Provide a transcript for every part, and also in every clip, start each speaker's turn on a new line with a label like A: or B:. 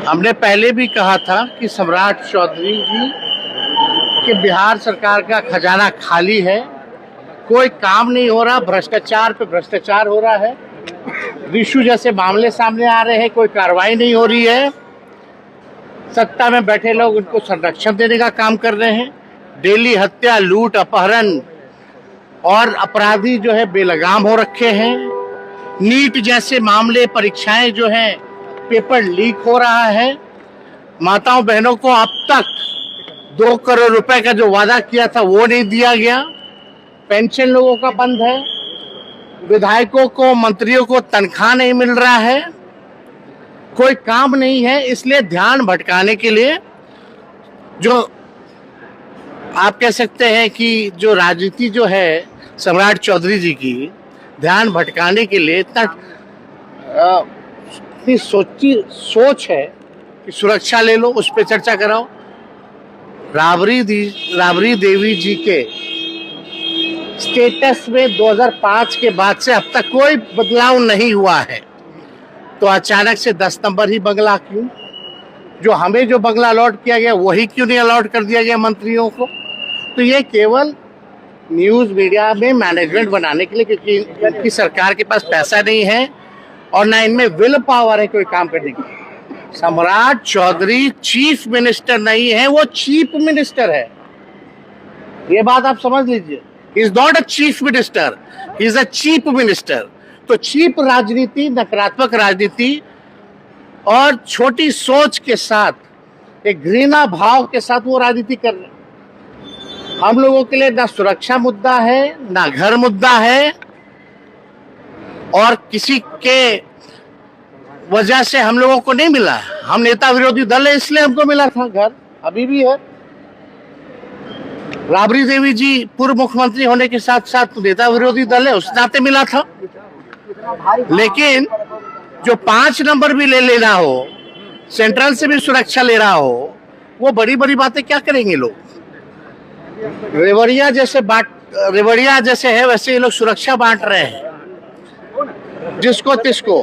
A: हमने पहले भी कहा था कि सम्राट चौधरी जी कि बिहार सरकार का खजाना खाली है, कोई काम नहीं हो रहा, भ्रष्टाचार पे भ्रष्टाचार हो रहा है, रिशु जैसे मामले सामने आ रहे हैं, कोई कार्रवाई नहीं हो रही है, सत्ता में बैठे लोग उनको संरक्षण देने का काम कर रहे हैं, डेली हत्या, लूट, अपहरण और अपराधी जो है बेलगाम हो रखे हैं, नीट जैसे मामले, परीक्षाएं जो हैं, पेपर लीक हो रहा है, माताओं बहनों को अब तक 2 करोड़ रुपए का जो वादा किया था वो नहीं दिया गया, पेंशन लोगों का बंद है, विधायकों को, मंत्रियों को तनख्वाह नहीं मिल रहा है, कोई काम नहीं है। इसलिए ध्यान भटकाने के लिए जो आप कह सकते हैं कि जो राजनीति जो है सम्राट चौधरी जी की, ध्यान भटकाने के लिए इतनी सोच है कि सुरक्षा ले लो, उस पर चर्चा कराओ। राबड़ी देवी जी के स्टेटस में 2005 के बाद से अब तक कोई बदलाव नहीं हुआ है, तो अचानक से 10 नंबर ही बंगला क्यों? जो हमें जो बंगला अलॉट किया गया वही क्यों नहीं अलॉट कर दिया गया मंत्रियों को? तो ये केवल न्यूज़ मीडिया में मैनेजमेंट बनाने के लिए, क्योंकि इनकी सरकार के पास पैसा नहीं है और ना इनमें विल पावर है कोई काम करने की। सम्राट चौधरी चीफ मिनिस्टर नहीं है, वो चीफ मिनिस्टर है, ये बात आप समझ लीजिए। Is not a chief minister, is a chief minister. तो चीप राजनीति, नकारात्मक राजनीति और छोटी सोच के साथ, एक घृणा भाव के साथ वो राजनीति कर रहे। हम लोगों के लिए ना सुरक्षा मुद्दा है, ना घर मुद्दा है, और किसी के वजह से हम लोगों को नहीं मिला। हम नेता विरोधी दल है इसलिए हमको मिला था घर, अभी भी है। राबड़ी देवी जी पूर्व मुख्यमंत्री होने के साथ साथ नेता विरोधी दल है, उस नाते मिला था। लेकिन जो 5 नंबर भी ले लेना हो, सेंट्रल से भी सुरक्षा ले रहा हो, वो बड़ी बड़ी बातें क्या करेंगे लोग? रेवड़िया जैसे है वैसे ये लोग सुरक्षा बांट रहे हैं जिसको तिसको।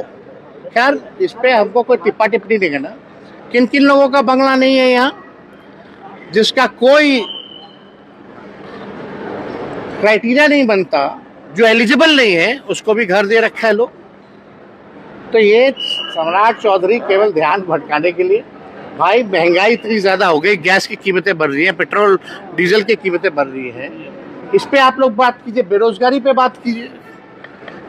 A: खैर, इस पे हमको कोई टिप्पा टिप्पणी नहीं करना। किन किन लोगों का बंगला नहीं है यहाँ, जिसका कोई क्राइटेरिया नहीं बनता, जो एलिजिबल नहीं है, उसको भी घर दे रखा है लोग। तो ये सम्राट चौधरी केवल ध्यान भटकाने के लिए। भाई, महंगाई इतनी ज्यादा हो गई, गैस की कीमतें बढ़ रही हैं, पेट्रोल डीजल की कीमतें बढ़ रही हैं, इस पे आप लोग बात कीजिए, बेरोजगारी पे बात कीजिए।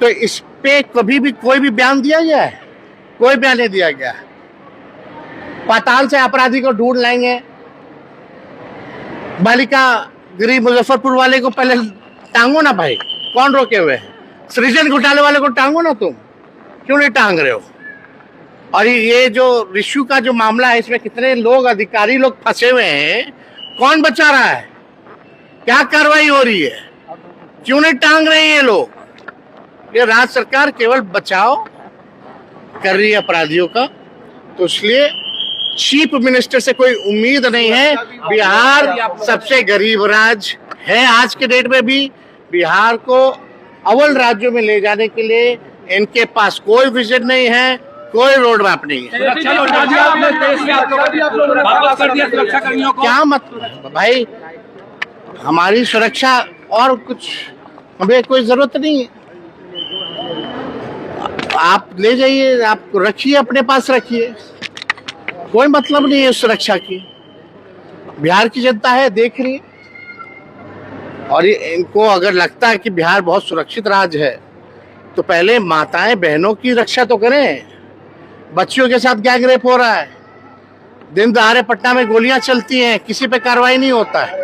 A: तो इस पे कभी भी कोई भी बयान दिया गया है? कोई बयान नहीं दिया गया। पाताल से अपराधी को ढूंढ लाएंगे, बालिका गृह मुजफ्फरपुर वाले को पहले टांगो ना भाई, कौन रोके हुए है? सृजन घोटाले वाले को टांगो ना, तुम क्यों नहीं टांग रहे हो? और ये जो रिशु का जो मामला है, इसमें कितने लोग, अधिकारी लोग फंसे हुए हैं, कौन बचा रहा है? क्या कार्रवाई हो रही है? क्यों नहीं टांग रहे हैं ये लोग? ये राज्य सरकार केवल बचाव कर रही है अपराधियों का। तो इसलिए चीफ मिनिस्टर से कोई उम्मीद नहीं है। बिहार सबसे गरीब राज्य है, आज के डेट में भी बिहार को अव्वल राज्यों में ले जाने के लिए इनके पास कोई विजन नहीं है, कोई रोड मैप नहीं है। क्या मतलब भाई, हमारी सुरक्षा और कुछ हमें कोई जरूरत नहीं है। आप ले जाइए, आप रखिए, अपने पास रखिए, कोई मतलब नहीं है सुरक्षा की। बिहार की जनता है, देख रही है। और इनको अगर लगता है कि बिहार बहुत सुरक्षित राज्य है, तो पहले माताएं बहनों की रक्षा तो करें। बच्चियों के साथ गैंग रेप हो रहा है, दिन दहाड़े पटना में गोलियां चलती हैं, किसी पे कार्रवाई नहीं होता है।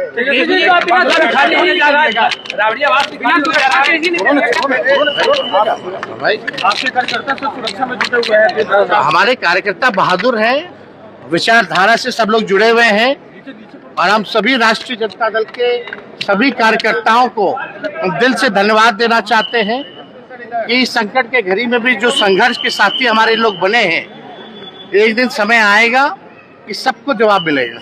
A: हमारे कार्यकर्ता बहादुर हैं, विचारधारा से सब लोग जुड़े हुए हैं, और हम सभी राष्ट्रीय जनता दल के सभी कार्यकर्ताओं को दिल से धन्यवाद देना चाहते हैं कि इस संकट के घड़ी में भी जो संघर्ष के साथी हमारे लोग बने हैं, एक दिन समय आएगा कि सबको जवाब मिलेगा।